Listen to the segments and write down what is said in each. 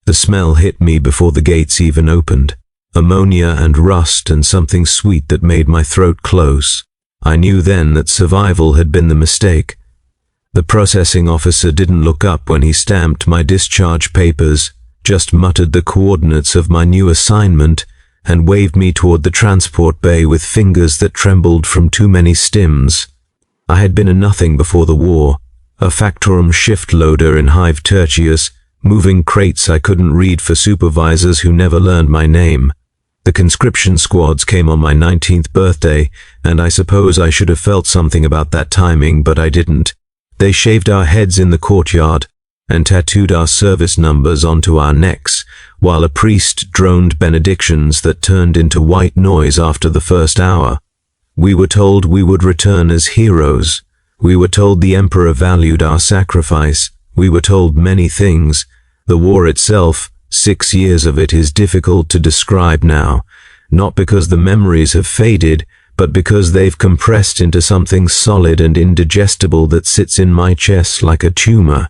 The smell hit me before the gates even opened. Ammonia and rust and something sweet that made my throat close. I knew then that survival had been the mistake. The processing officer didn't look up when he stamped my discharge papers, just muttered the coordinates of my new assignment and waved me toward the transport bay with fingers that trembled from too many stims. I had been a nothing before the war, a Factorum shift loader in Hive Tertius, moving crates I couldn't read for supervisors who never learned my name. The conscription squads came on my 19th birthday, and I suppose I should have felt something about that timing, but I didn't. They shaved our heads in the courtyard and tattooed our service numbers onto our necks, while a priest droned benedictions that turned into white noise after the first hour. We were told we would return as heroes. We were told the Emperor valued our sacrifice. We were told many things. The war itself, 6 years of it, is difficult to describe now, not because the memories have faded, but because they've compressed into something solid and indigestible that sits in my chest like a tumor.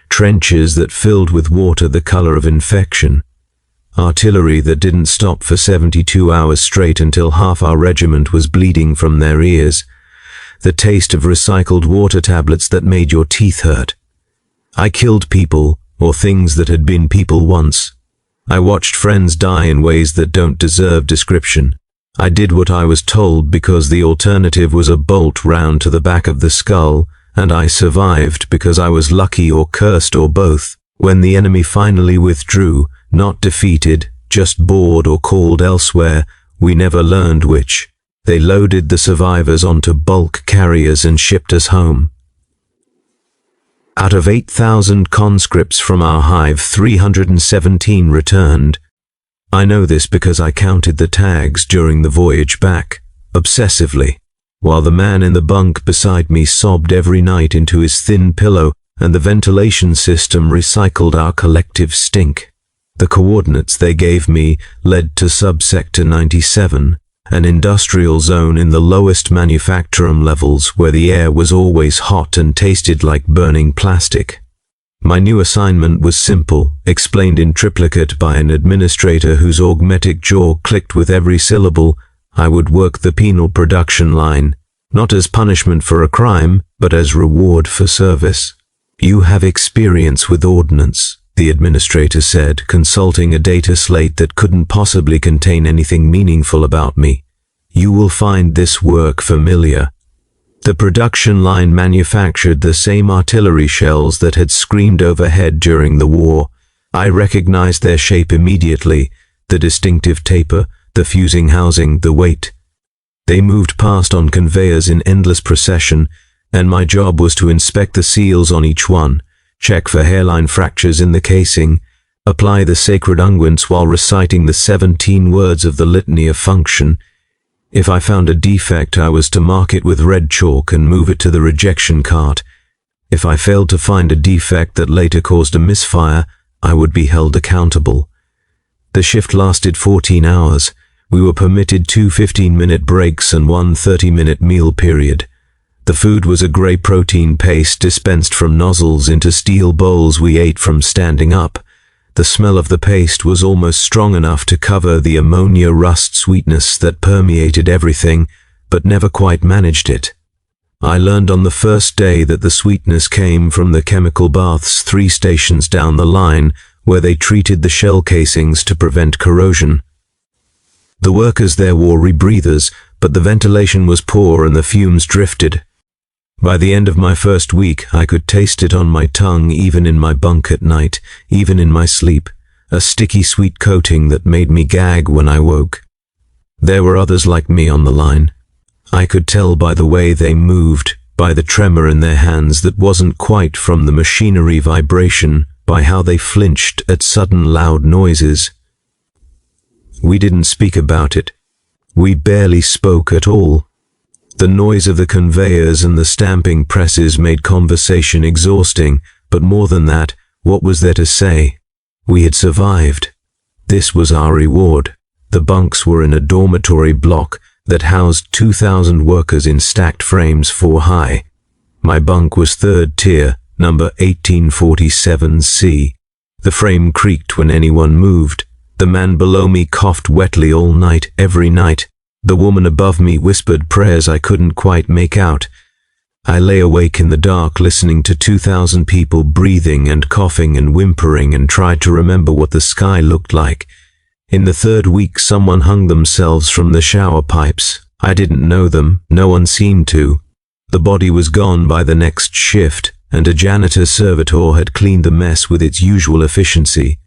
Trenches that filled with water the color of infection. Artillery that didn't stop for 72 hours straight until half our regiment was bleeding from their ears. The taste of recycled water tablets that made your teeth hurt. I killed people, or things that had been people once. I watched friends die in ways that don't deserve description. I did what I was told because the alternative was a bolt round to the back of the skull, and I survived because I was lucky or cursed or both. When the enemy finally withdrew, not defeated, just bored or called elsewhere, we never learned which. They loaded the survivors onto bulk carriers and shipped us home. Out of 8,000 conscripts from our hive, 317 returned. I know this because I counted the tags during the voyage back, obsessively, while the man in the bunk beside me sobbed every night into his thin pillow and the ventilation system recycled our collective stink. The coordinates they gave me led to Subsector 97, an industrial zone in the lowest manufacturum levels where the air was always hot and tasted like burning plastic. My new assignment was simple, explained in triplicate by an administrator whose augmetic jaw clicked with every syllable. I would work the penal production line, not as punishment for a crime, but as reward for service. You have experience with ordnance, the administrator said, consulting a data slate that couldn't possibly contain anything meaningful about me. You will find this work familiar. The production line manufactured the same artillery shells that had screamed overhead during the war. I recognized their shape immediately, the distinctive taper, the fusing housing, the weight. They moved past on conveyors in endless procession, and my job was to inspect the seals on each one, check for hairline fractures in the casing, apply the sacred unguents while reciting the 17 words of the litany of function. If I found a defect, I was to mark it with red chalk and move it to the rejection cart. If I failed to find a defect that later caused a misfire, I would be held accountable. The shift lasted 14 hours. We were permitted 2 15-minute breaks and 1 30-minute meal period. The food was a grey protein paste dispensed from nozzles into steel bowls we ate from standing up. The smell of the paste was almost strong enough to cover the ammonia rust sweetness that permeated everything, but never quite managed it. I learned on the first day that the sweetness came from the chemical baths 3 stations down the line, where they treated the shell casings to prevent corrosion. The workers there wore rebreathers, but the ventilation was poor and the fumes drifted. By the end of my first week, I could taste it on my tongue, even in my bunk at night, even in my sleep, a sticky sweet coating that made me gag when I woke. There were others like me on the line. I could tell by the way they moved, by the tremor in their hands that wasn't quite from the machinery vibration, by how they flinched at sudden loud noises. We didn't speak about it. We barely spoke at all. The noise of the conveyors and the stamping presses made conversation exhausting, but more than that, what was there to say? We had survived. This was our reward. The bunks were in a dormitory block that housed 2,000 workers in stacked frames 4 high. My bunk was 3rd tier, number 1847C. The frame creaked when anyone moved. The man below me coughed wetly all night, every night. The woman above me whispered prayers I couldn't quite make out. I lay awake in the dark listening to 2,000 people breathing and coughing and whimpering and tried to remember what the sky looked like. In the third week, someone hung themselves from the shower pipes. I didn't know them, no one seemed to. The body was gone by the next shift, and a janitor-servitor had cleaned the mess with its usual efficiency.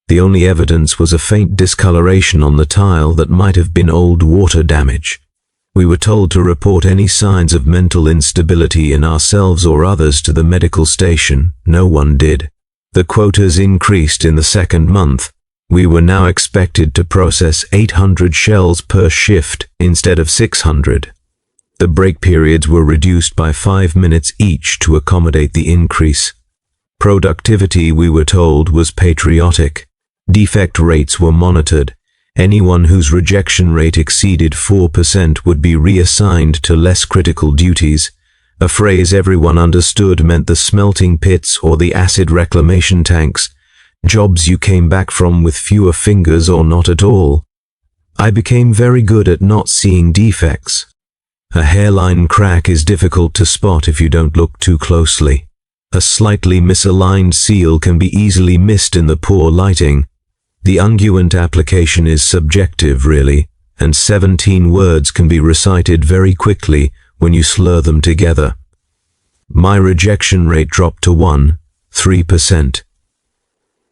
The only evidence was a faint discoloration on the tile that might have been old water damage. We were told to report any signs of mental instability in ourselves or others to the medical station. No one did. The quotas increased in the second month. We were now expected to process 800 shells per shift instead of 600. The break periods were reduced by 5 minutes each to accommodate the increase. Productivity, we were told, was patriotic. Defect rates were monitored. Anyone whose rejection rate exceeded 4% would be reassigned to less critical duties. A phrase everyone understood meant the smelting pits or the acid reclamation tanks, jobs you came back from with fewer fingers or not at all. I became very good at not seeing defects. A hairline crack is difficult to spot if you don't look too closely. A slightly misaligned seal can be easily missed in the poor lighting. The unguent application is subjective, really, and 17 words can be recited very quickly when you slur them together. My rejection rate dropped to 3%.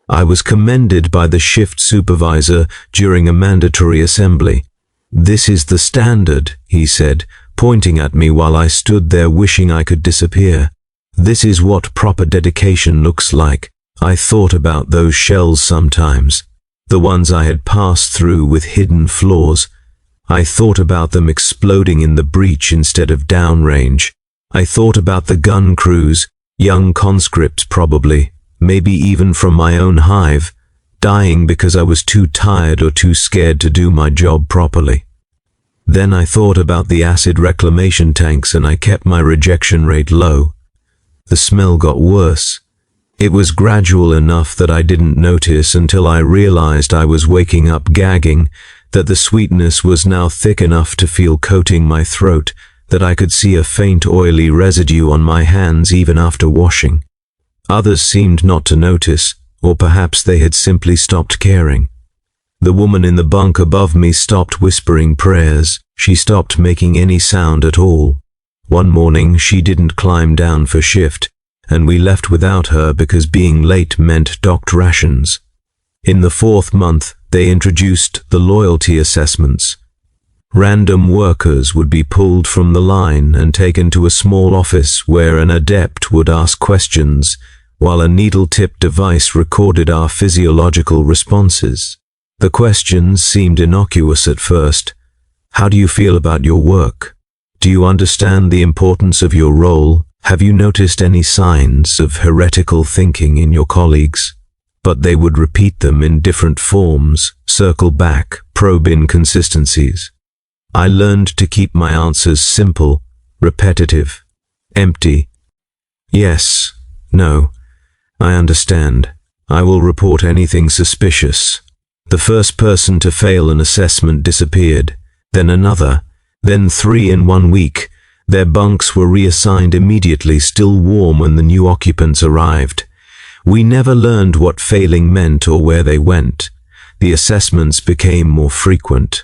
I was commended by the shift supervisor during a mandatory assembly. "This is the standard," he said, pointing at me while I stood there wishing I could disappear. "This is what proper dedication looks like." I thought about those shells sometimes. The ones I had passed through with hidden flaws. I thought about them exploding in the breach instead of downrange. I thought about the gun crews, young conscripts probably, maybe even from my own hive, dying because I was too tired or too scared to do my job properly. Then I thought about the acid reclamation tanks and I kept my rejection rate low. The smell got worse. It was gradual enough that I didn't notice until I realized I was waking up gagging, that the sweetness was now thick enough to feel coating my throat, that I could see a faint oily residue on my hands even after washing. Others seemed not to notice, or perhaps they had simply stopped caring. The woman in the bunk above me stopped whispering prayers. She stopped making any sound at all. One morning she didn't climb down for shift, and we left without her because being late meant docked rations. In the 4th month, they introduced the loyalty assessments. Random workers would be pulled from the line and taken to a small office where an adept would ask questions, while a needle-tipped device recorded our physiological responses. The questions seemed innocuous at first. How do you feel about your work? Do you understand the importance of your role? Have you noticed any signs of heretical thinking in your colleagues? But they would repeat them in different forms, circle back, probe inconsistencies. I learned to keep my answers simple, repetitive, empty. Yes, no, I understand. I will report anything suspicious. The first person to fail an assessment disappeared, then another, then 3 in 1 week. Their bunks were reassigned immediately, still warm when the new occupants arrived. We never learned what failing meant or where they went. The assessments became more frequent.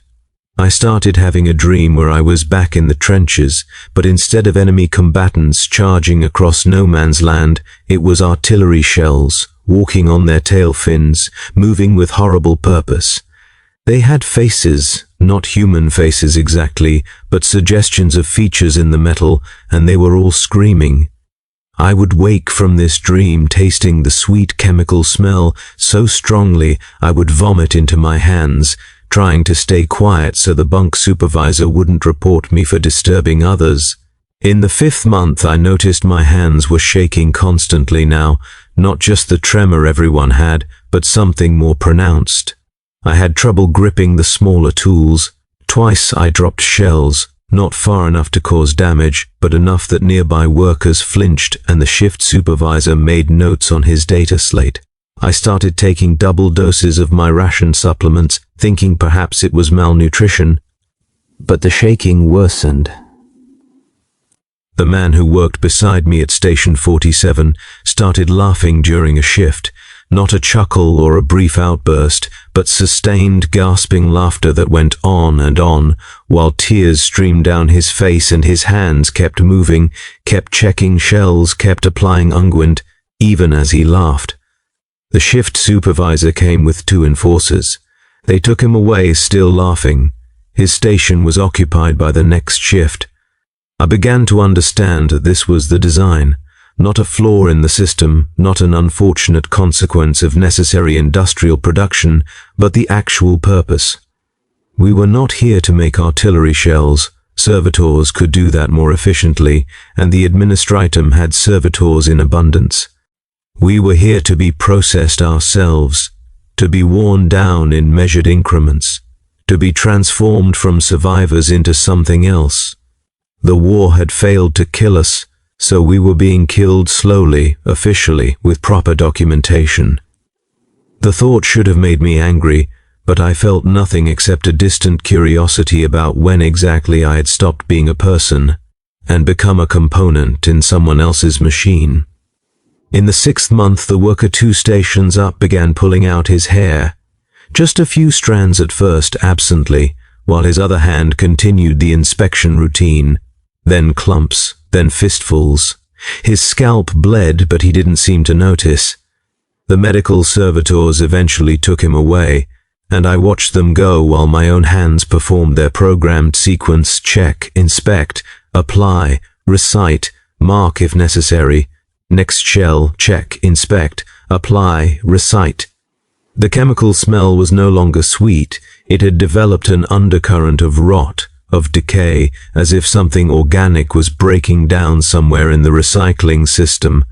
I started having a dream where I was back in the trenches, but instead of enemy combatants charging across no man's land, it was artillery shells, walking on their tail fins, moving with horrible purpose. They had faces, not human faces exactly, but suggestions of features in the metal, and they were all screaming. I would wake from this dream tasting the sweet chemical smell so strongly I would vomit into my hands, trying to stay quiet so the bunk supervisor wouldn't report me for disturbing others. In the 5th month, I noticed my hands were shaking constantly now, not just the tremor everyone had, but something more pronounced. I had trouble gripping the smaller tools. Twice I dropped shells, not far enough to cause damage, but enough that nearby workers flinched and the shift supervisor made notes on his data slate. I started taking double doses of my ration supplements, thinking perhaps it was malnutrition. But the shaking worsened. The man who worked beside me at Station 47 started laughing during a shift, not a chuckle or a brief outburst, but sustained, gasping laughter that went on, while tears streamed down his face and his hands kept moving, kept checking shells, kept applying unguent, even as he laughed. The shift supervisor came with 2 enforcers. They took him away, still laughing. His station was occupied by the next shift. I began to understand that this was the design, not a flaw in the system, not an unfortunate consequence of necessary industrial production, but the actual purpose. We were not here to make artillery shells. Servitors could do that more efficiently, and the administratum had servitors in abundance. We were here to be processed ourselves, to be worn down in measured increments, to be transformed from survivors into something else. The war had failed to kill us, so we were being killed slowly, officially, with proper documentation. The thought should have made me angry, but I felt nothing except a distant curiosity about when exactly I had stopped being a person and become a component in someone else's machine. In the 6th month, the worker 2 stations up began pulling out his hair. Just a few strands at first, absently, while his other hand continued the inspection routine. Then clumps, then fistfuls. His scalp bled, but he didn't seem to notice. The medical servitors eventually took him away, and I watched them go while my own hands performed their programmed sequence: check, inspect, apply, recite, mark if necessary. Next shell, check, inspect, apply, recite. The chemical smell was no longer sweet. It had developed an undercurrent of rot, of decay, as if something organic was breaking down somewhere in the recycling system.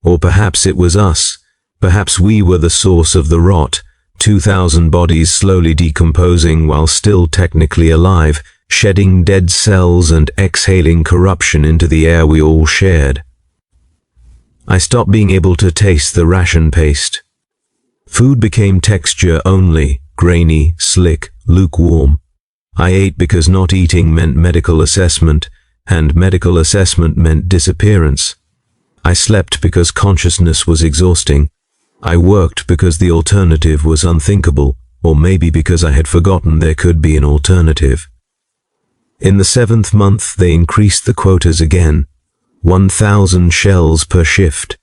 Or perhaps it was us. Perhaps we were the source of the rot. 2,000 bodies slowly decomposing while still technically alive, shedding dead cells and exhaling corruption into the air we all shared. I stopped being able to taste the ration paste. Food became texture only, grainy, slick, lukewarm. I ate because not eating meant medical assessment, and medical assessment meant disappearance. I slept because consciousness was exhausting. I worked because the alternative was unthinkable, or maybe because I had forgotten there could be an alternative. In the 7th month, they increased the quotas again. 1,000 shells per shift.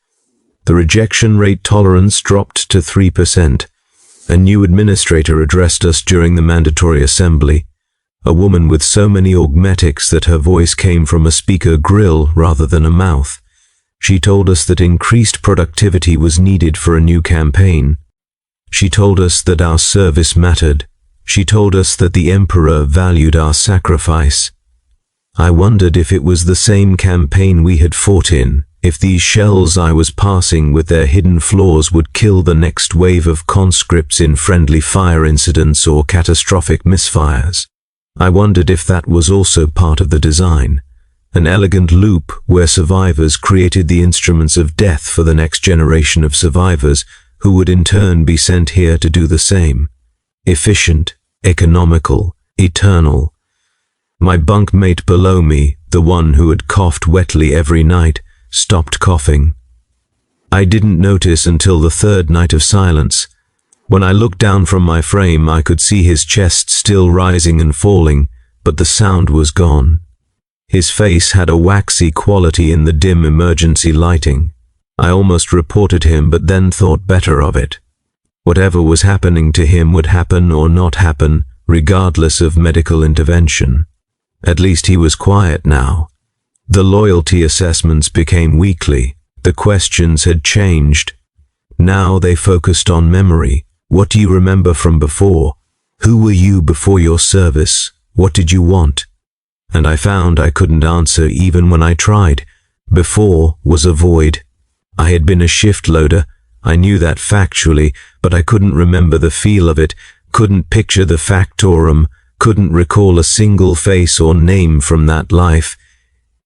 The rejection rate tolerance dropped to 3%. A new administrator addressed us during the mandatory assembly. A woman with so many augmetics that her voice came from a speaker grill rather than a mouth. She told us that increased productivity was needed for a new campaign. She told us that our service mattered. She told us that the Emperor valued our sacrifice. I wondered if it was the same campaign we had fought in, if these shells I was passing with their hidden flaws would kill the next wave of conscripts in friendly fire incidents or catastrophic misfires. I wondered if that was also part of the design, an elegant loop where survivors created the instruments of death for the next generation of survivors who would in turn be sent here to do the same. Efficient, economical, eternal. My bunkmate below me, the one who had coughed wetly every night, stopped coughing. I didn't notice until the 3rd night of silence. When I looked down from my frame, I could see his chest still rising and falling, but the sound was gone. His face had a waxy quality in the dim emergency lighting. I almost reported him, but then thought better of it. Whatever was happening to him would happen or not happen, regardless of medical intervention. At least he was quiet now. The loyalty assessments became weekly. The questions had changed. Now they focused on memory. What do you remember from before? Who were you before your service? What did you want? And I found I couldn't answer even when I tried. Before was a void. I had been a shift loader. I knew that factually, but I couldn't remember the feel of it, couldn't picture the factorum, couldn't recall a single face or name from that life.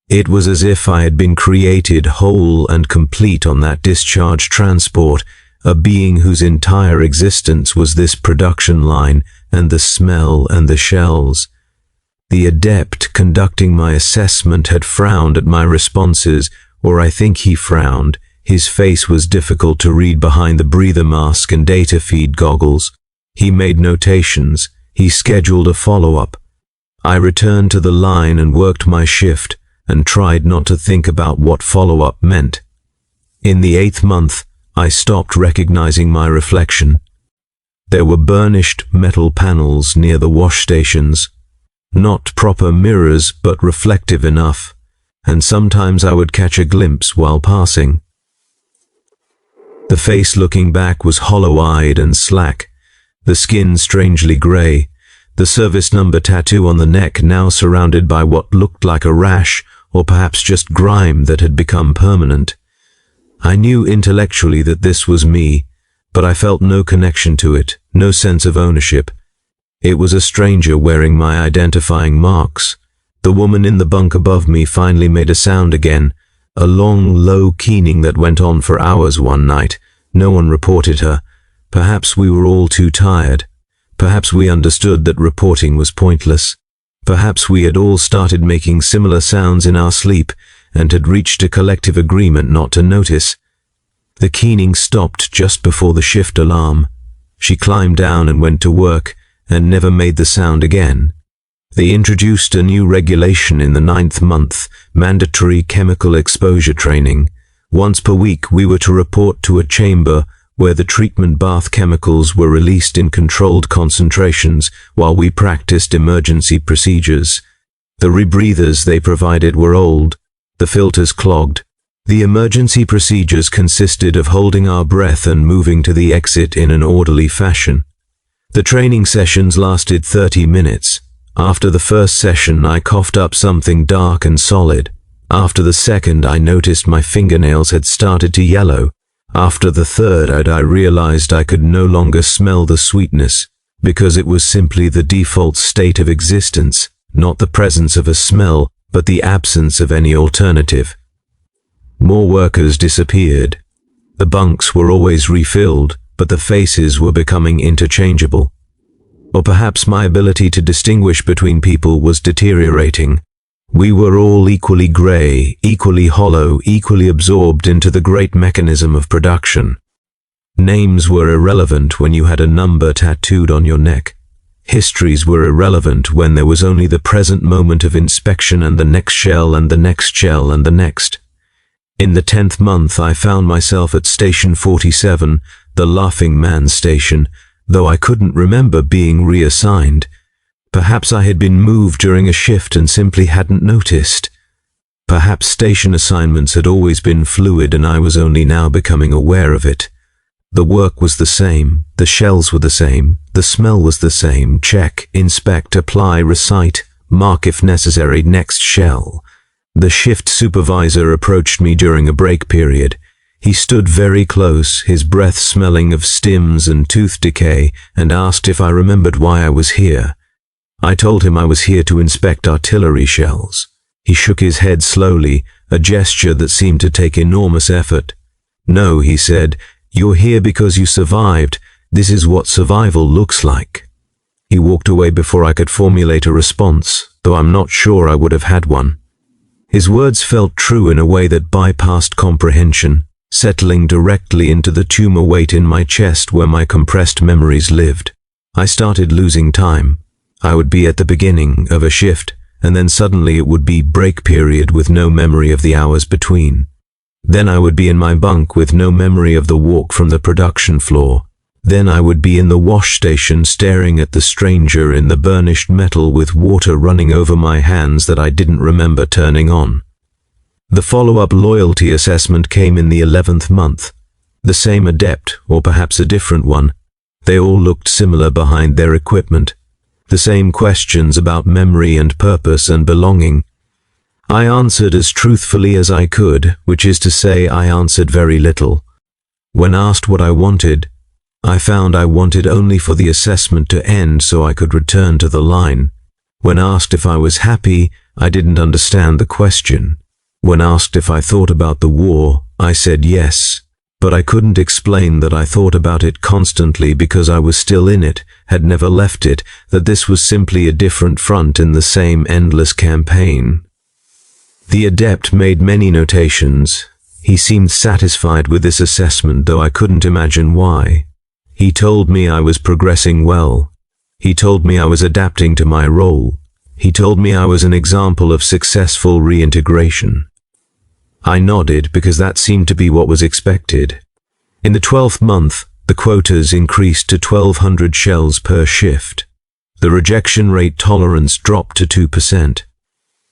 It was as if I had been created whole and complete on that discharge transport, a being whose entire existence was this production line and the smell and the shells. The adept conducting my assessment had frowned at my responses, or I think he frowned. His face was difficult to read behind the breather mask and data feed goggles. He made notations. He scheduled a follow-up. I returned to the line and worked my shift and tried not to think about what follow-up meant. In the 8th month, I stopped recognizing my reflection. There were burnished metal panels near the wash stations, not proper mirrors but reflective enough, and sometimes I would catch a glimpse while passing. The face looking back was hollow-eyed and slack, the skin strangely grey, the service number tattoo on the neck now surrounded by what looked like a rash or perhaps just grime that had become permanent. I knew intellectually that this was me, but I felt no connection to it, no sense of ownership. It was a stranger wearing my identifying marks. The woman in the bunk above me finally made a sound again, a long, low keening that went on for hours one night. No one reported her. Perhaps we were all too tired. Perhaps we understood that reporting was pointless. Perhaps we had all started making similar sounds in our sleep and had reached a collective agreement not to notice. The keening stopped just before the shift alarm. She climbed down and went to work and never made the sound again. They introduced a new regulation in the 9th month, mandatory chemical exposure training. Once per week we were to report to a chamber where the treatment bath chemicals were released in controlled concentrations while we practiced emergency procedures. The rebreathers they provided were old, the filters clogged. The emergency procedures consisted of holding our breath and moving to the exit in an orderly fashion. The training sessions lasted 30 minutes. After the first session, I coughed up something dark and solid. After the second, I noticed my fingernails had started to yellow. After the third, I realized I could no longer smell the sweetness, because it was simply the default state of existence, not the presence of a smell, but the absence of any alternative. More workers disappeared. The bunks were always refilled, but the faces were becoming interchangeable. Or perhaps my ability to distinguish between people was deteriorating. We were all equally grey, equally hollow, equally absorbed into the great mechanism of production. Names were irrelevant when you had a number tattooed on your neck. Histories were irrelevant when there was only the present moment of inspection and the next shell and the next shell and the next. In the 10th month I found myself at Station 47, the Laughing Man station, though I couldn't remember being reassigned. Perhaps I had been moved during a shift and simply hadn't noticed. Perhaps station assignments had always been fluid and I was only now becoming aware of it. The work was the same, the shells were the same, the smell was the same. Check, inspect, apply, recite, mark if necessary, next shell. The shift supervisor approached me during a break period. He stood very close, his breath smelling of stims and tooth decay, and asked if I remembered why I was here. I told him I was here to inspect artillery shells. He shook his head slowly, a gesture that seemed to take enormous effort. "No," he said, "you're here because you survived. This is what survival looks like." He walked away before I could formulate a response, though I'm not sure I would have had one. His words felt true in a way that bypassed comprehension, settling directly into the tumor weight in my chest where my compressed memories lived. I started losing time. I would be at the beginning of a shift, and then suddenly it would be break period with no memory of the hours between. Then I would be in my bunk with no memory of the walk from the production floor. Then I would be in the wash station staring at the stranger in the burnished metal with water running over my hands that I didn't remember turning on. The follow-up loyalty assessment came in the 11th month. The same adept, or perhaps a different one. They all looked similar behind their equipment. The same questions about memory and purpose and belonging. I answered as truthfully as I could, which is to say I answered very little. When asked what I wanted, I found I wanted only for the assessment to end so I could return to the line. When asked if I was happy, I didn't understand the question. When asked if I thought about the war, I said yes. but I couldn't explain that I thought about it constantly because I was still in it, had never left it, that this was simply a different front in the same endless campaign. The adept made many notations. He seemed satisfied with this assessment, though I couldn't imagine why. He told me I was progressing well. He told me I was adapting to my role. He told me I was an example of successful reintegration. I nodded because that seemed to be what was expected. In the 12th month, the quotas increased to 1,200 shells per shift. The rejection rate tolerance dropped to 2%.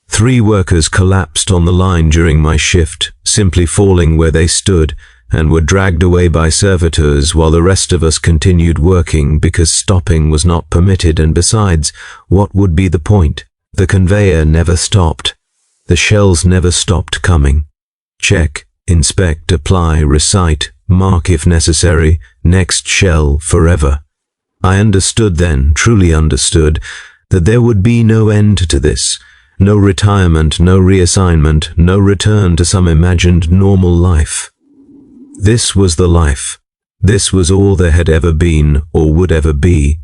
3 workers collapsed on the line during my shift, simply falling where they stood, and were dragged away by servitors while the rest of us continued working because stopping was not permitted, and besides, what would be the point? The conveyor never stopped. The shells never stopped coming. Check, inspect, apply, recite, mark if necessary, next shell, forever. I understood then, truly understood, that there would be no end to this. No retirement, no reassignment, no return to some imagined normal life. This was the life. This was all there had ever been or would ever be.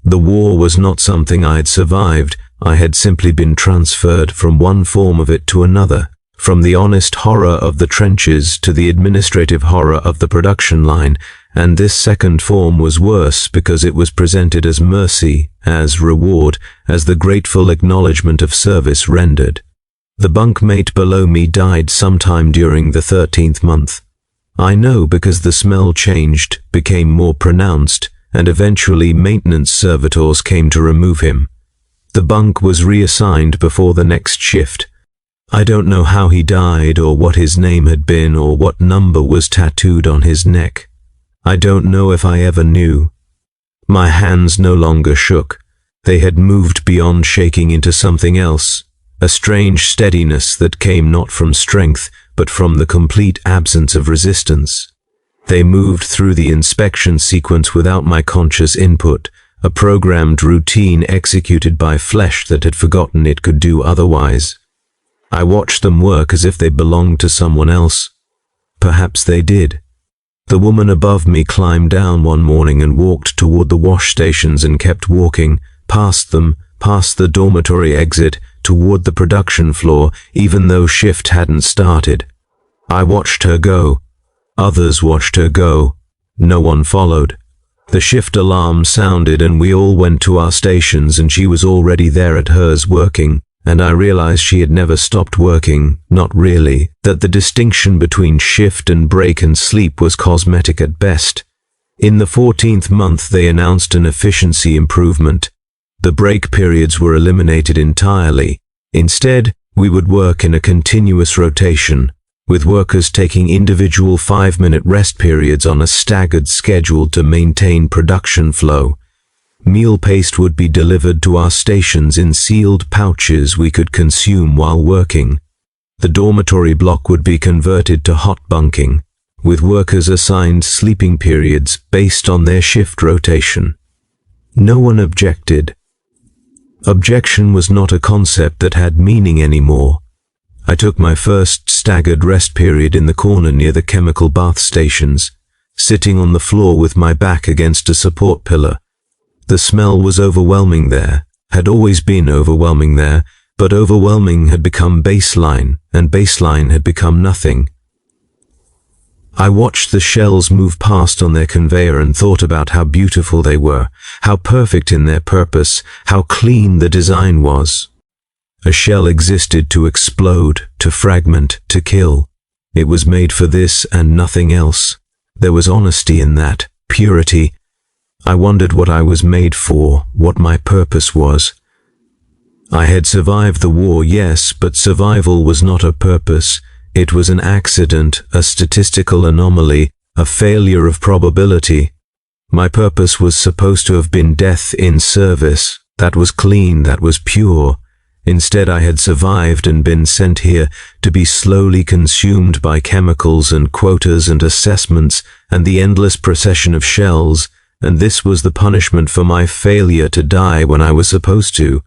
The war was not something I had survived. I had simply been transferred from one form of it to another. From the honest horror of the trenches to the administrative horror of the production line, and this second form was worse because it was presented as mercy, as reward, as the grateful acknowledgement of service rendered. The bunkmate below me died sometime during the 13th month. I know because the smell changed, became more pronounced, and eventually maintenance servitors came to remove him. The bunk was reassigned before the next shift. I don't know how he died, or what his name had been, or what number was tattooed on his neck. I don't know if I ever knew. My hands no longer shook. They had moved beyond shaking into something else, a strange steadiness that came not from strength, but from the complete absence of resistance. They moved through the inspection sequence without my conscious input, a programmed routine executed by flesh that had forgotten it could do otherwise. I watched them work as if they belonged to someone else. Perhaps they did. The woman above me climbed down one morning and walked toward the wash stations and kept walking, past them, past the dormitory exit, toward the production floor, even though shift hadn't started. I watched her go. Others watched her go. No one followed. The shift alarm sounded and we all went to our stations, and she was already there at hers working. And I realized she had never stopped working, not really, that the distinction between shift and break and sleep was cosmetic at best. In the 14th month they announced an efficiency improvement. The break periods were eliminated entirely. Instead, we would work in a continuous rotation, with workers taking individual 5-minute rest periods on a staggered schedule to maintain production flow. Meal paste would be delivered to our stations in sealed pouches we could consume while working. The dormitory block would be converted to hot bunking, with workers assigned sleeping periods based on their shift rotation. No one objected. Objection was not a concept that had meaning anymore. I took my first staggered rest period in the corner near the chemical bath stations, sitting on the floor with my back against a support pillar. The smell was overwhelming there, had always been overwhelming there, but overwhelming had become baseline, and baseline had become nothing. I watched the shells move past on their conveyor and thought about how beautiful they were, how perfect in their purpose, how clean the design was. A shell existed to explode, to fragment, to kill. It was made for this and nothing else. There was honesty in that, purity. I wondered what I was made for, what my purpose was. I had survived the war, yes, but survival was not a purpose. It was an accident, a statistical anomaly, a failure of probability. My purpose was supposed to have been death in service. That was clean, that was pure. Instead, I had survived and been sent here to be slowly consumed by chemicals and quotas and assessments and the endless procession of shells. And this was the punishment for my failure to die when I was supposed to.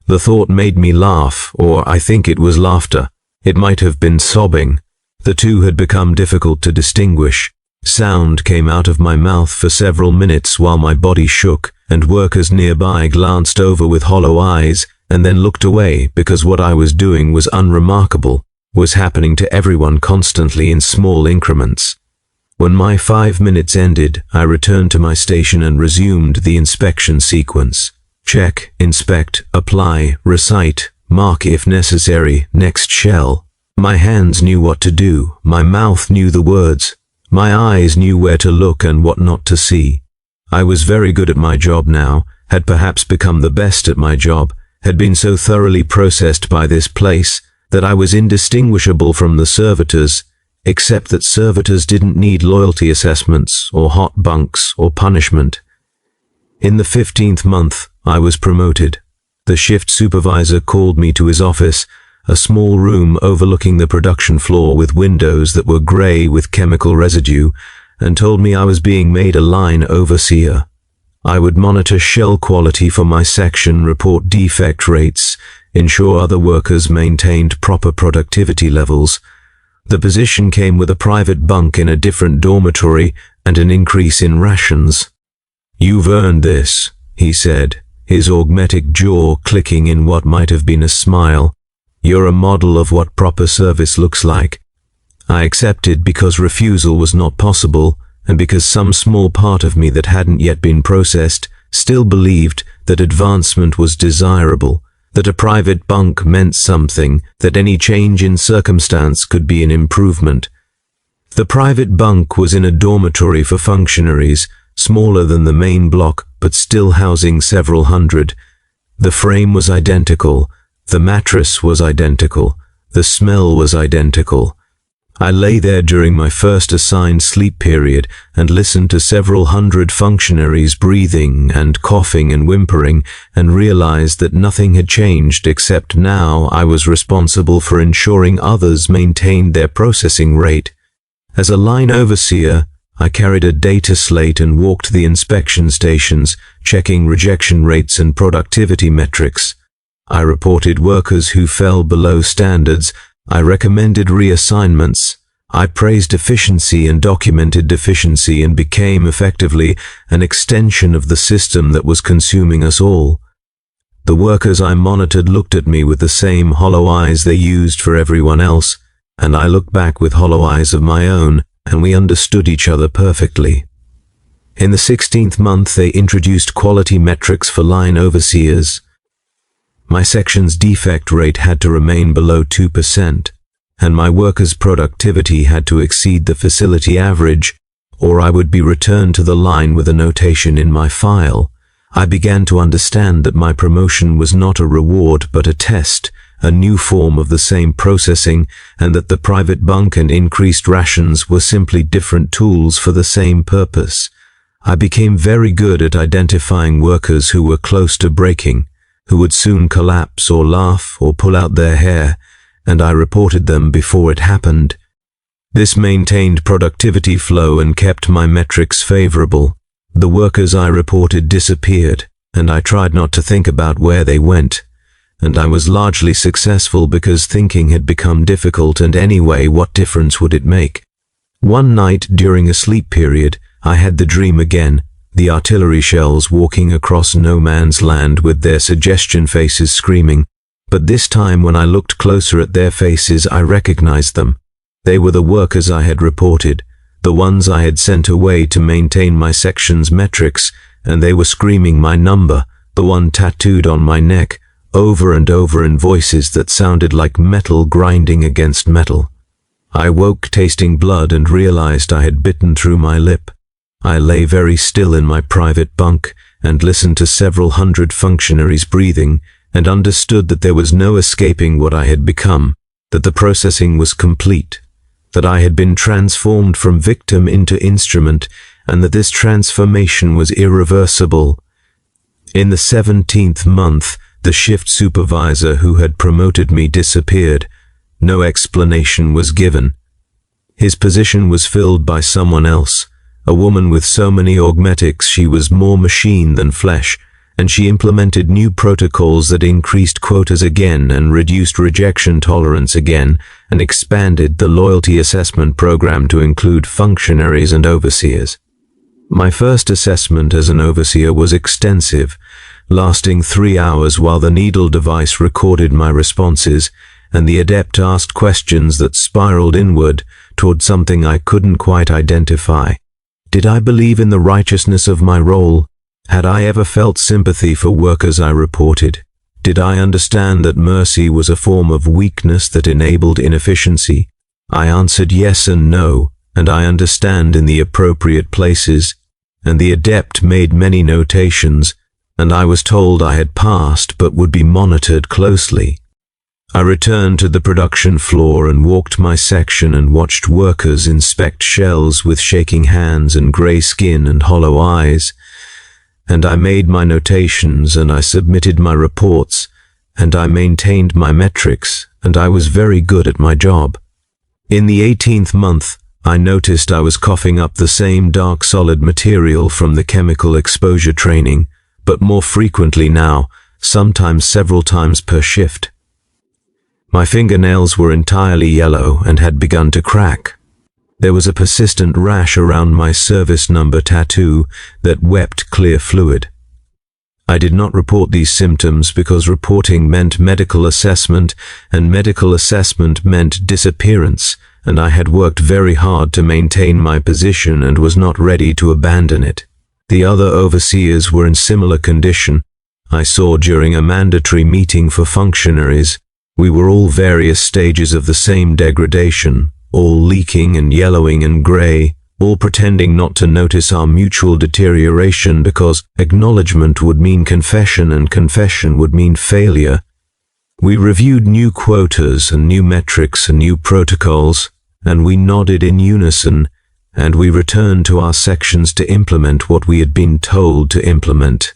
The thought made me laugh, or I think it was laughter. It might have been sobbing. The two had become difficult to distinguish. Sound came out of my mouth for several minutes while my body shook, and workers nearby glanced over with hollow eyes and then looked away because what I was doing was unremarkable, was happening to everyone constantly in small increments. When my 5 minutes ended, I returned to my station and resumed the inspection sequence. Check, inspect, apply, recite, mark if necessary, next shell. My hands knew what to do, my mouth knew the words, my eyes knew where to look and what not to see. I was very good at my job now, had perhaps become the best at my job, had been so thoroughly processed by this place that I was indistinguishable from the servitors, except that servitors didn't need loyalty assessments or hot bunks or punishment. In the 15th month, I was promoted. The shift supervisor called me to his office, a small room overlooking the production floor with windows that were grey with chemical residue, and told me I was being made a line overseer. I would monitor shell quality for my section, report defect rates, ensure other workers maintained proper productivity levels. The position came with a private bunk in a different dormitory and an increase in rations. "You've earned this," he said, his augmetic jaw clicking in what might have been a smile. "You're a model of what proper service looks like." I accepted because refusal was not possible, and because some small part of me that hadn't yet been processed still believed that advancement was desirable, that a private bunk meant something, that any change in circumstance could be an improvement. The private bunk was in a dormitory for functionaries, smaller than the main block, but still housing several hundred. The frame was identical, the mattress was identical, the smell was identical. I lay there during my first assigned sleep period and listened to several hundred functionaries breathing and coughing and whimpering, and realized that nothing had changed except now I was responsible for ensuring others maintained their processing rate. As a line overseer, I carried a data slate and walked the inspection stations, checking rejection rates and productivity metrics. I reported workers who fell below standards. I recommended reassignments. I praised efficiency and documented deficiency, and became effectively an extension of the system that was consuming us all. The workers I monitored looked at me with the same hollow eyes they used for everyone else, and I looked back with hollow eyes of my own, and we understood each other perfectly. In the 16th month, they introduced quality metrics for line overseers. My section's defect rate had to remain below 2%, and my workers' productivity had to exceed the facility average, or I would be returned to the line with a notation in my file. I began to understand that my promotion was not a reward but a test, a new form of the same processing, and that the private bunk and increased rations were simply different tools for the same purpose. I became very good at identifying workers who were close to breaking, who would soon collapse or laugh or pull out their hair, and I reported them before it happened. This maintained productivity flow and kept my metrics favorable. The workers I reported disappeared, and I tried not to think about where they went. And I was largely successful because thinking had become difficult, and anyway, what difference would it make? One night during a sleep period, I had the dream again, the artillery shells walking across no man's land with their suggestion faces screaming. But this time when I looked closer at their faces, I recognized them. They were the workers I had reported, the ones I had sent away to maintain my section's metrics, and they were screaming my number, the one tattooed on my neck, over and over in voices that sounded like metal grinding against metal. I woke tasting blood and realized I had bitten through my lip. I lay very still in my private bunk and listened to several hundred functionaries breathing, and understood that there was no escaping what I had become, that the processing was complete, that I had been transformed from victim into instrument, and that this transformation was irreversible. In the 17th month, the shift supervisor who had promoted me disappeared. No explanation was given. His position was filled by someone else, a woman with so many augmetics she was more machine than flesh, and she implemented new protocols that increased quotas again and reduced rejection tolerance again, and expanded the loyalty assessment program to include functionaries and overseers. My first assessment as an overseer was extensive, lasting 3 hours while the needle device recorded my responses, and the adept asked questions that spiraled inward toward something I couldn't quite identify. Did I believe in the righteousness of my role? Had I ever felt sympathy for workers I reported? Did I understand that mercy was a form of weakness that enabled inefficiency? I answered yes and no, and I understand in the appropriate places, and the adept made many notations, and I was told I had passed but would be monitored closely. I returned to the production floor and walked my section and watched workers inspect shells with shaking hands and gray skin and hollow eyes. And I made my notations, and I submitted my reports, and I maintained my metrics, and I was very good at my job. In the 18th month, I noticed I was coughing up the same dark solid material from the chemical exposure training, but more frequently now, sometimes several times per shift. My fingernails were entirely yellow and had begun to crack. There was a persistent rash around my service number tattoo that wept clear fluid. I did not report these symptoms because reporting meant medical assessment, and medical assessment meant disappearance, and I had worked very hard to maintain my position and was not ready to abandon it. The other overseers were in similar condition. I saw during a mandatory meeting for functionaries, we were all various stages of the same degradation, all leaking and yellowing and gray, all pretending not to notice our mutual deterioration because acknowledgement would mean confession and confession would mean failure. We reviewed new quotas and new metrics and new protocols, and we nodded in unison, and we returned to our sections to implement what we had been told to implement.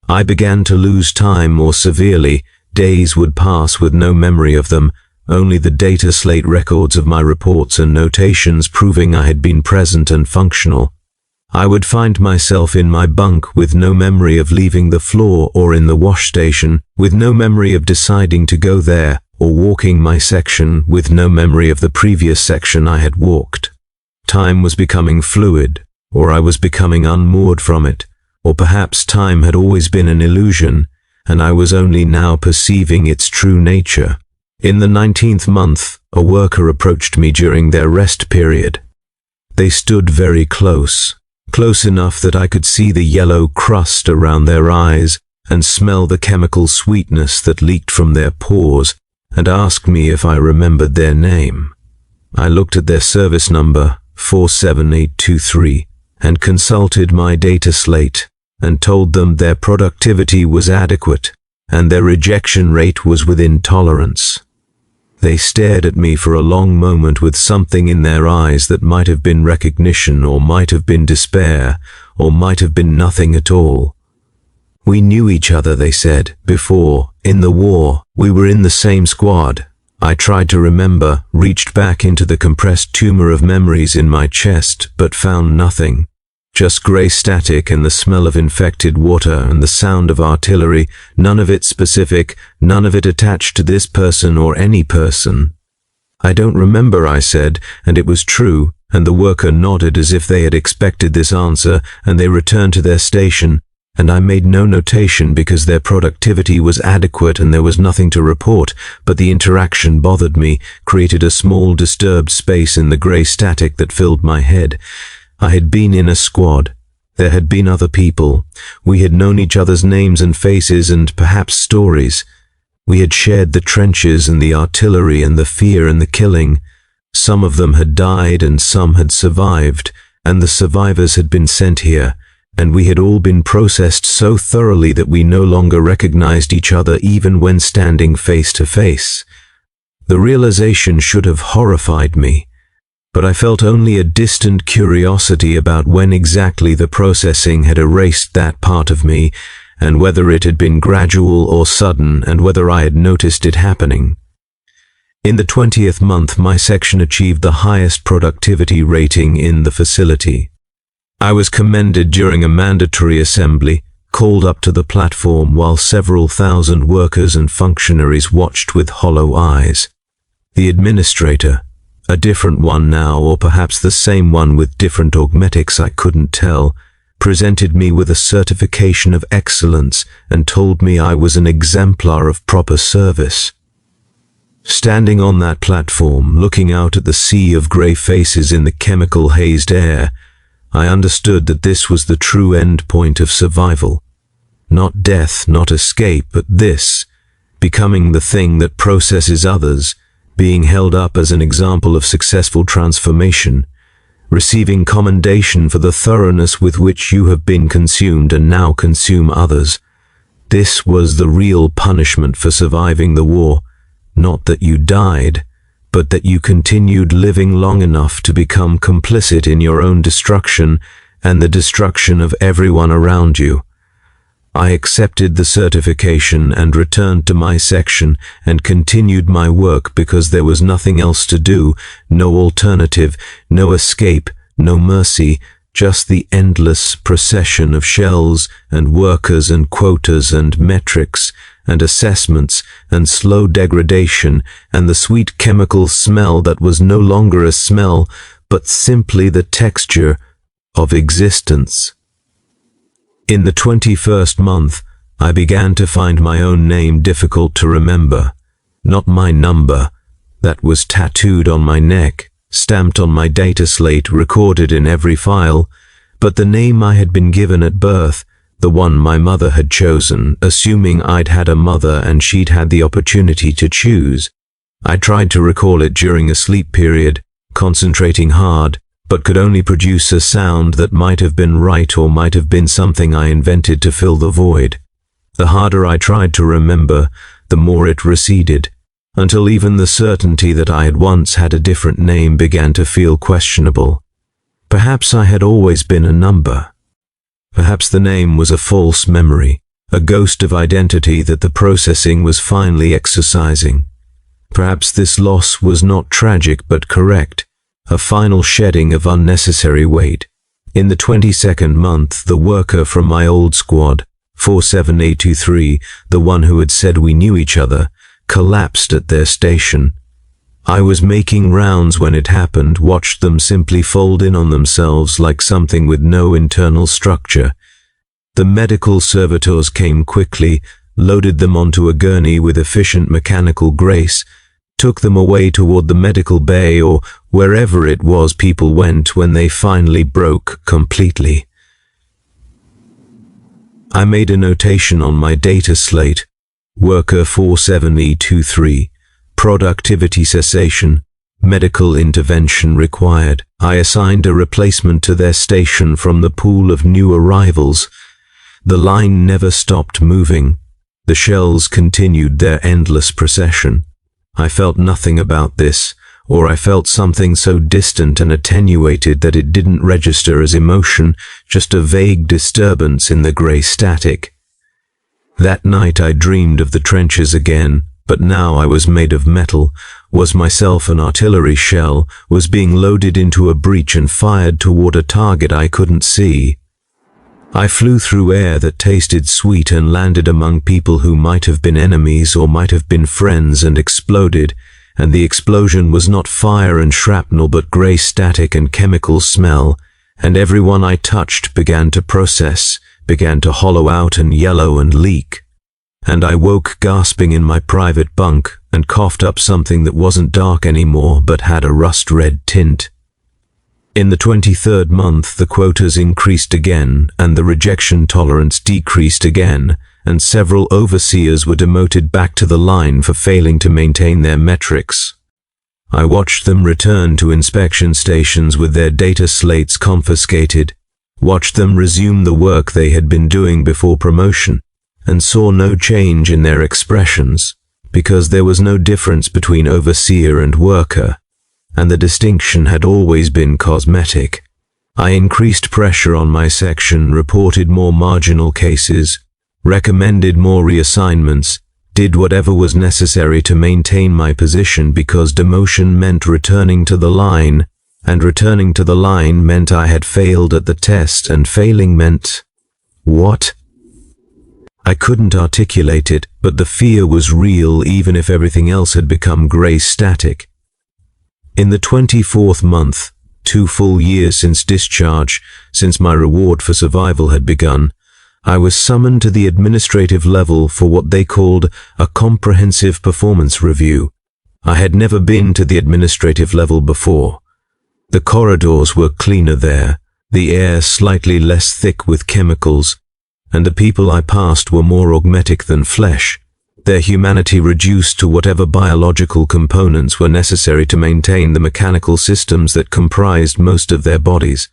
I began to lose time more severely. Days would pass with no memory of them, only the data slate records of my reports and notations proving I had been present and functional. I would find myself in my bunk with no memory of leaving the floor or in the wash station, with no memory of deciding to go there, or walking my section with no memory of the previous section I had walked. Time was becoming fluid, or I was becoming unmoored from it, or perhaps time had always been an illusion, and I was only now perceiving its true nature. In the 19th month, a worker approached me during their rest period. They stood very close enough that I could see the yellow crust around their eyes and smell the chemical sweetness that leaked from their pores, and asked me if I remembered their name. I looked at their service number, 47823, and consulted my data slate, and told them their productivity was adequate, and their rejection rate was within tolerance. They stared at me for a long moment with something in their eyes that might have been recognition, or might have been despair, or might have been nothing at all. We knew each other, they said, before, in the war. We were in the same squad. I tried to remember, reached back into the compressed tumor of memories in my chest, but found nothing. Just grey static and the smell of infected water and the sound of artillery, none of it specific, none of it attached to this person or any person. I don't remember, I said, and it was true, and the worker nodded as if they had expected this answer, and they returned to their station, and I made no notation because their productivity was adequate and there was nothing to report, but the interaction bothered me, created a small disturbed space in the grey static that filled my head. I had been in a squad. There had been other people. We had known each other's names and faces and perhaps stories. We had shared the trenches and the artillery and the fear and the killing. Some of them had died and some had survived, and the survivors had been sent here, and we had all been processed so thoroughly that we no longer recognized each other even when standing face to face. The realization should have horrified me, but I felt only a distant curiosity about when exactly the processing had erased that part of me, and whether it had been gradual or sudden, and whether I had noticed it happening. In the 20th month, my section achieved the highest productivity rating in the facility. I was commended during a mandatory assembly, called up to the platform while several thousand workers and functionaries watched with hollow eyes. The administrator, a different one now, or perhaps the same one with different augmetics, I couldn't tell, presented me with a certification of excellence and told me I was an exemplar of proper service. Standing on that platform, looking out at the sea of grey faces in the chemical-hazed air, I understood that this was the true end point of survival. Not death, not escape, but this, becoming the thing that processes others, being held up as an example of successful transformation, receiving commendation for the thoroughness with which you have been consumed and now consume others. This was the real punishment for surviving the war, not that you died, but that you continued living long enough to become complicit in your own destruction and the destruction of everyone around you. I accepted the certification and returned to my section and continued my work because there was nothing else to do, no alternative, no escape, no mercy, just the endless procession of shells and workers and quotas and metrics and assessments and slow degradation and the sweet chemical smell that was no longer a smell but simply the texture of existence. In the 21st month, I began to find my own name difficult to remember. Not my number, that was tattooed on my neck, stamped on my data slate, recorded in every file, but the name I had been given at birth, the one my mother had chosen, assuming I'd had a mother and she'd had the opportunity to choose. I tried to recall it during a sleep period, concentrating hard, but could only produce a sound that might have been right or might have been something I invented to fill the void. The harder I tried to remember, the more it receded, until even the certainty that I had once had a different name began to feel questionable. Perhaps I had always been a number. Perhaps the name was a false memory, a ghost of identity that the processing was finally exercising. Perhaps this loss was not tragic but correct, a final shedding of unnecessary weight. In the 22nd month, the worker from my old squad, 47823, the one who had said we knew each other, collapsed at their station. I was making rounds when it happened, watched them simply fold in on themselves like something with no internal structure. The medical servitors came quickly, loaded them onto a gurney with efficient mechanical grace, took them away toward the medical bay or wherever it was people went when they finally broke completely. I made a notation on my data slate, Worker 47823. Productivity cessation, medical intervention required. I assigned a replacement to their station from the pool of new arrivals. The line never stopped moving. The shells continued their endless procession. I felt nothing about this, or I felt something so distant and attenuated that it didn't register as emotion, just a vague disturbance in the grey static. That night I dreamed of the trenches again. But now I was made of metal, was myself an artillery shell, was being loaded into a breech and fired toward a target I couldn't see. I flew through air that tasted sweet and landed among people who might have been enemies or might have been friends and exploded, and the explosion was not fire and shrapnel but grey static and chemical smell, and everyone I touched began to process, began to hollow out and yellow and leak. And I woke gasping in my private bunk and coughed up something that wasn't dark anymore but had a rust-red tint. In the 23rd month, the quotas increased again and the rejection tolerance decreased again, and several overseers were demoted back to the line for failing to maintain their metrics. I watched them return to inspection stations with their data slates confiscated, watched them resume the work they had been doing before promotion, and saw no change in their expressions, because there was no difference between overseer and worker, and the distinction had always been cosmetic. I increased pressure on my section, reported more marginal cases, recommended more reassignments, did whatever was necessary to maintain my position because demotion meant returning to the line, and returning to the line meant I had failed at the test, and failing meant... what? I couldn't articulate it, but the fear was real even if everything else had become grey static. In the 24th month, 2 full years since discharge, since my reward for survival had begun, I was summoned to the administrative level for what they called a comprehensive performance review. I had never been to the administrative level before. The corridors were cleaner there, the air slightly less thick with chemicals, and the people I passed were more augmetic than flesh, their humanity reduced to whatever biological components were necessary to maintain the mechanical systems that comprised most of their bodies.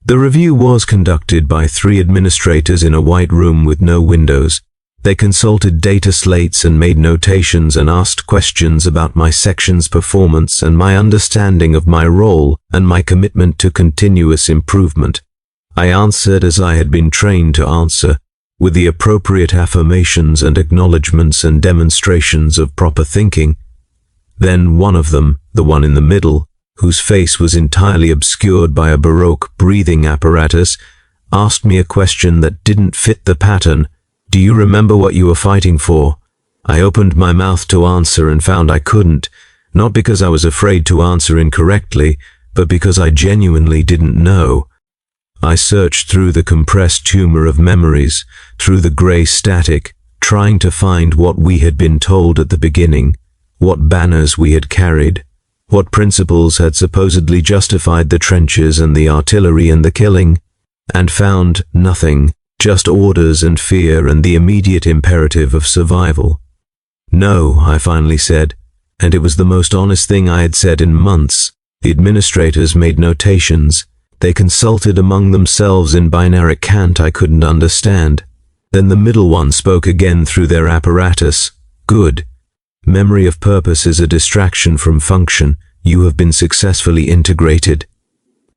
The review was conducted by 3 administrators in a white room with no windows. They consulted data slates and made notations and asked questions about my section's performance and my understanding of my role and my commitment to continuous improvement. I answered as I had been trained to answer, with the appropriate affirmations and acknowledgements and demonstrations of proper thinking. Then one of them, the one in the middle, whose face was entirely obscured by a Baroque breathing apparatus, asked me a question that didn't fit the pattern. "Do you remember what you were fighting for?" I opened my mouth to answer and found I couldn't, not because I was afraid to answer incorrectly, but because I genuinely didn't know. I searched through the compressed tumor of memories, through the grey static, trying to find what we had been told at the beginning, what banners we had carried, what principles had supposedly justified the trenches and the artillery and the killing, and found nothing, just orders and fear and the immediate imperative of survival. "No," I finally said, and it was the most honest thing I had said in months. The administrators made notations. They consulted among themselves in binary cant I couldn't understand. Then the middle one spoke again through their apparatus. "Good. Memory of purpose is a distraction from function. You have been successfully integrated."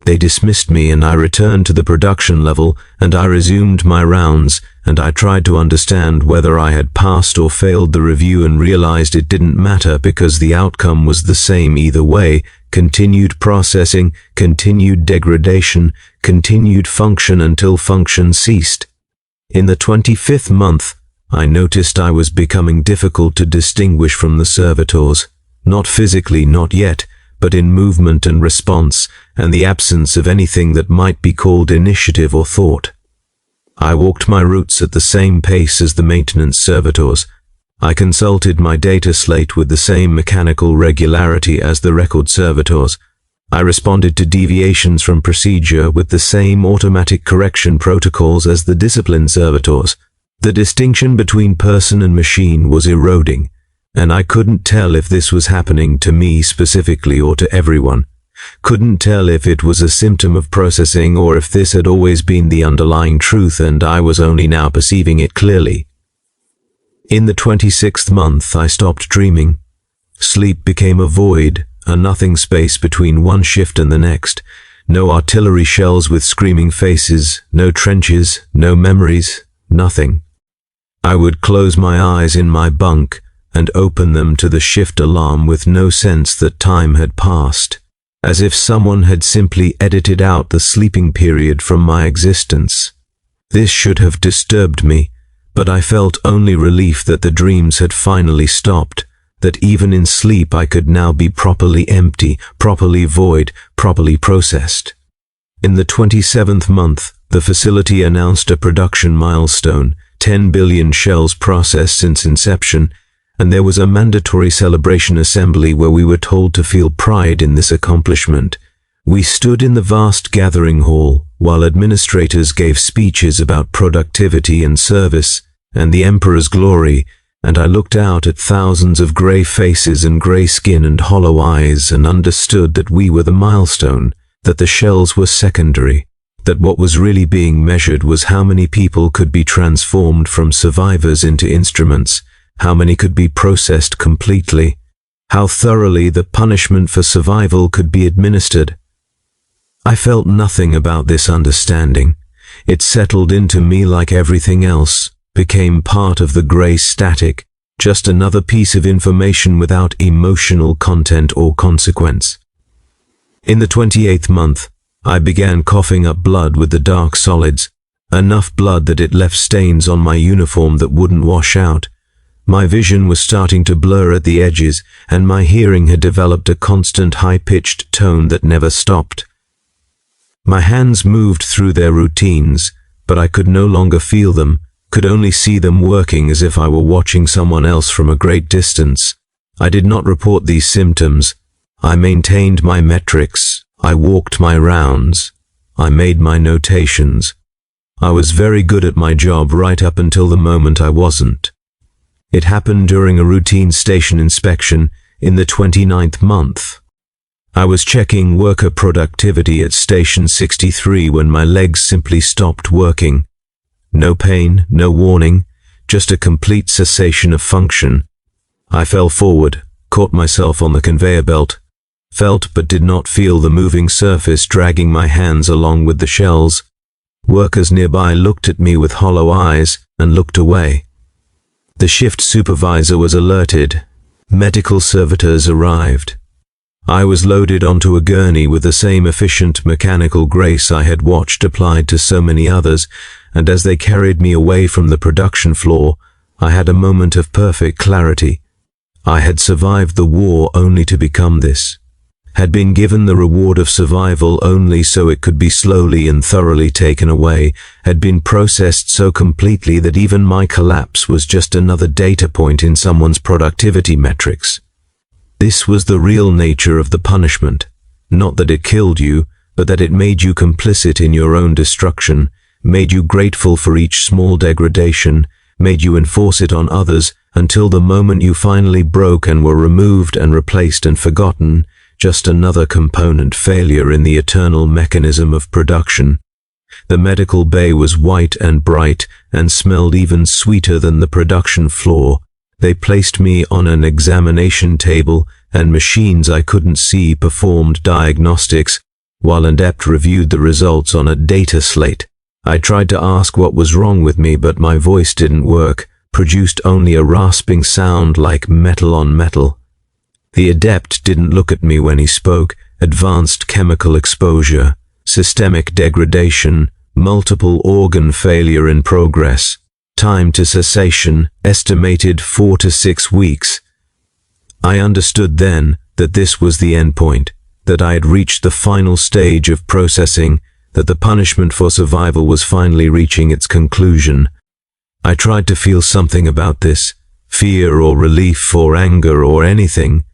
They dismissed me and I returned to the production level and I resumed my rounds and I tried to understand whether I had passed or failed the review and realized it didn't matter because the outcome was the same either way: continued processing, continued degradation, continued function until function ceased. In the 25th month, I noticed I was becoming difficult to distinguish from the servitors, not physically, not yet, but in movement and response, and the absence of anything that might be called initiative or thought. I walked my routes at the same pace as the maintenance servitors. I consulted my data slate with the same mechanical regularity as the record servitors. I responded to deviations from procedure with the same automatic correction protocols as the discipline servitors. The distinction between person and machine was eroding, and I couldn't tell if this was happening to me specifically or to everyone. Couldn't tell if it was a symptom of processing or if this had always been the underlying truth and I was only now perceiving it clearly. In the 26th month, I stopped dreaming. Sleep became a void, a nothing space between one shift and the next. No artillery shells with screaming faces, no trenches, no memories, nothing. I would close my eyes in my bunk and open them to the shift alarm with no sense that time had passed, as if someone had simply edited out the sleeping period from my existence. This should have disturbed me, but I felt only relief that the dreams had finally stopped, that even in sleep I could now be properly empty, properly void, properly processed. In the 27th month, the facility announced a production milestone, 10 billion shells processed since inception, and there was a mandatory celebration assembly where we were told to feel pride in this accomplishment. We stood in the vast gathering hall while administrators gave speeches about productivity and service and the Emperor's glory, and I looked out at thousands of grey faces and grey skin and hollow eyes and understood that we were the milestone, that the shells were secondary, that what was really being measured was how many people could be transformed from survivors into instruments, how many could be processed completely, how thoroughly the punishment for survival could be administered. I felt nothing about this understanding. It settled into me like everything else, became part of the grey static, just another piece of information without emotional content or consequence. In the 28th month, I began coughing up blood with the dark solids. enough blood that it left stains on my uniform that wouldn't wash out. My vision was starting to blur at the edges, and my hearing had developed a constant high-pitched tone that never stopped. My hands moved through their routines, but I could no longer feel them, could only see them working as if I were watching someone else from a great distance. I did not report these symptoms. I maintained my metrics. I walked my rounds. I made my notations. I was very good at my job right up until the moment I wasn't. It happened during a routine station inspection in the 29th month. I was checking worker productivity at Station 63 when my legs simply stopped working. No pain, no warning, just a complete cessation of function. I fell forward, caught myself on the conveyor belt, felt but did not feel the moving surface dragging my hands along with the shells. Workers nearby looked at me with hollow eyes and looked away. The shift supervisor was alerted. Medical servitors arrived. I was loaded onto a gurney with the same efficient mechanical grace I had watched applied to so many others, and as they carried me away from the production floor, I had a moment of perfect clarity. I had survived the war only to become this, had been given the reward of survival only so it could be slowly and thoroughly taken away, had been processed so completely that even my collapse was just another data point in someone's productivity metrics. This was the real nature of the punishment, not that it killed you, but that it made you complicit in your own destruction, made you grateful for each small degradation, made you enforce it on others until the moment you finally broke and were removed and replaced and forgotten, just another component failure in the eternal mechanism of production. The medical bay was white and bright and smelled even sweeter than the production floor. They placed me on an examination table, and machines I couldn't see performed diagnostics, while an adept reviewed the results on a data slate. I tried to ask what was wrong with me, but my voice didn't work, produced only a rasping sound like metal on metal. The adept didn't look at me when he spoke. Advanced chemical exposure, systemic degradation, multiple organ failure in progress. Time to cessation, estimated 4 to 6 weeks. I understood then that this was the end point, that I had reached the final stage of processing, that the punishment for survival was finally reaching its conclusion. I tried to feel something about this, fear or relief or anger or anything,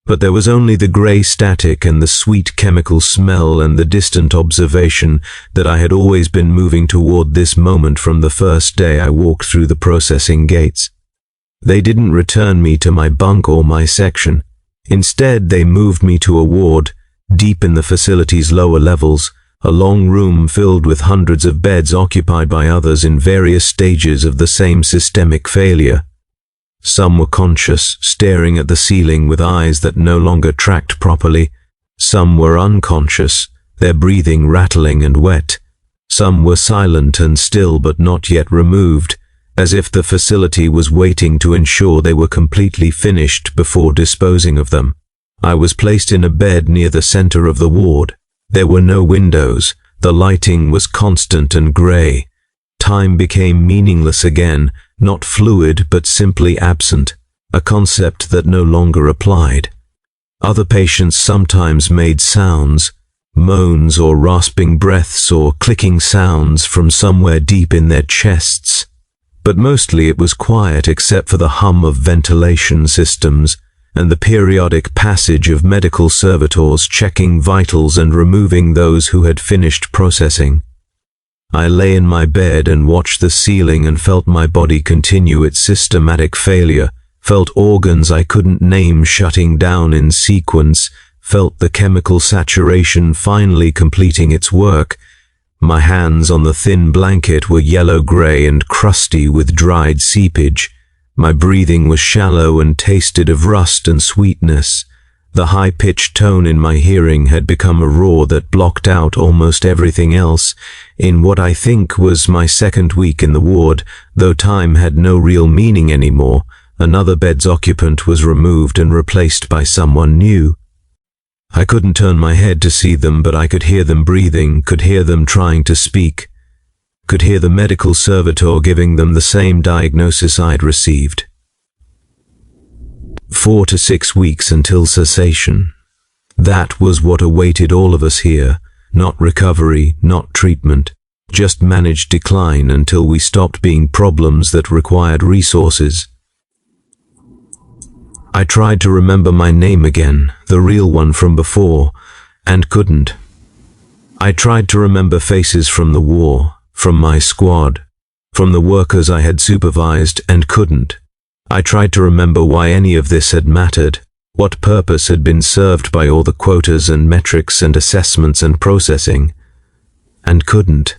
but there was only the grey static and the sweet chemical smell and the distant observation that I had always been moving toward this moment from the first day I walked through the processing gates. They didn't return me to my bunk or my section. Instead, they moved me to a ward, deep in the facility's lower levels, a long room filled with hundreds of beds occupied by others in various stages of the same systemic failure. Some were conscious, staring at the ceiling with eyes that no longer tracked properly. Some were unconscious, their breathing rattling and wet. Some were silent and still but not yet removed, as if the facility was waiting to ensure they were completely finished before disposing of them. I was placed in a bed near the center of the ward. There were no windows. The lighting was constant and gray. Time became meaningless again, not fluid but simply absent, a concept that no longer applied. Other patients sometimes made sounds, moans or rasping breaths or clicking sounds from somewhere deep in their chests, but mostly it was quiet except for the hum of ventilation systems and the periodic passage of medical servitors checking vitals and removing those who had finished processing. I lay in my bed and watched the ceiling and felt my body continue its systematic failure, felt organs I couldn't name shutting down in sequence, felt the chemical saturation finally completing its work. My hands on the thin blanket were yellow-gray and crusty with dried seepage. My breathing was shallow and tasted of rust and sweetness. The high-pitched tone in my hearing had become a roar that blocked out almost everything else. In what I think was my second week in the ward, though time had no real meaning anymore, another bed's occupant was removed and replaced by someone new. I couldn't turn my head to see them, but I could hear them breathing, could hear them trying to speak. could hear the medical servitor giving them the same diagnosis I'd received. 4 to 6 weeks until cessation. That was what awaited all of us here. Not recovery, not treatment, just managed decline until we stopped being problems that required resources. I tried to remember my name again, the real one from before, and couldn't. I tried to remember faces from the war, from my squad, from the workers I had supervised, and couldn't. I tried to remember why any of this had mattered, what purpose had been served by all the quotas and metrics and assessments and processing, and couldn't.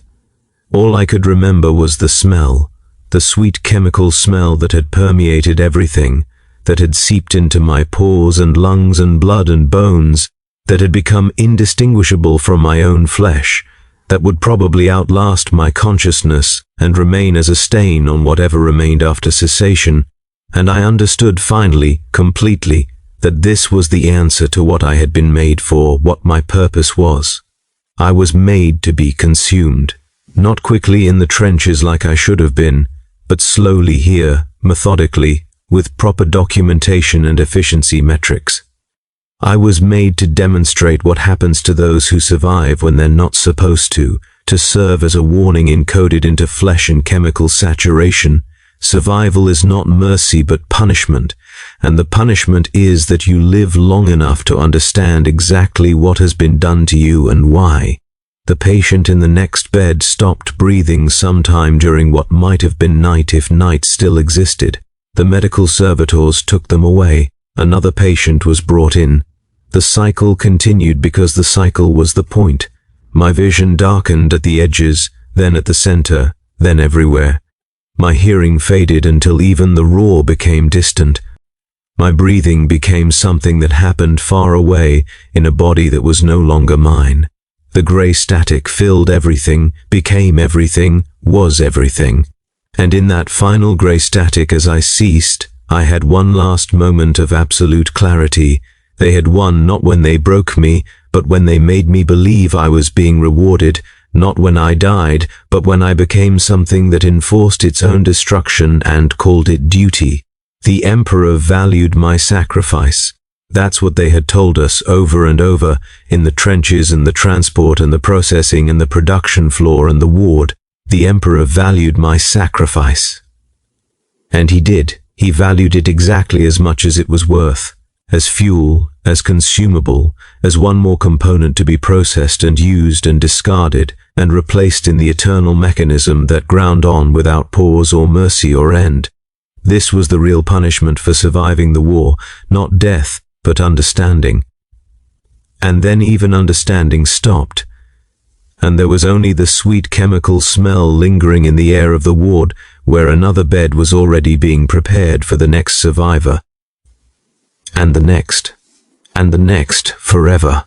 All I could remember was the smell, the sweet chemical smell that had permeated everything, that had seeped into my pores and lungs and blood and bones, that had become indistinguishable from my own flesh, that would probably outlast my consciousness and remain as a stain on whatever remained after cessation. And I understood finally, completely, that this was the answer to what I had been made for, what my purpose was. I was made to be consumed, not quickly in the trenches like I should have been, but slowly here, methodically, with proper documentation and efficiency metrics. I was made to demonstrate what happens to those who survive when they're not supposed to serve as a warning encoded into flesh and chemical saturation. Survival is not mercy but punishment, and the punishment is that you live long enough to understand exactly what has been done to you and why. The patient in the next bed stopped breathing sometime during what might have been night if night still existed. The medical servitors took them away. Another patient was brought in. The cycle continued because the cycle was the point. My vision darkened at the edges, then at the center, then everywhere. My hearing faded until even the roar became distant. My breathing became something that happened far away in a body that was no longer mine. The gray static filled everything, became everything, was everything. And in that final gray static as I ceased, I had one last moment of absolute clarity. They had won not when they broke me, but when they made me believe I was being rewarded, not when I died, but when I became something that enforced its own destruction and called it duty. The Emperor valued my sacrifice. That's what they had told us over and over, in the trenches and the transport and the processing and the production floor and the ward. The Emperor valued my sacrifice. And he did. He valued it exactly as much as it was worth. As fuel, as consumable, as one more component to be processed and used and discarded and replaced in the eternal mechanism that ground on without pause or mercy or end. This was the real punishment for surviving the war, not death, but understanding. And then even understanding stopped, and there was only the sweet chemical smell lingering in the air of the ward where another bed was already being prepared for the next survivor. And the next, forever.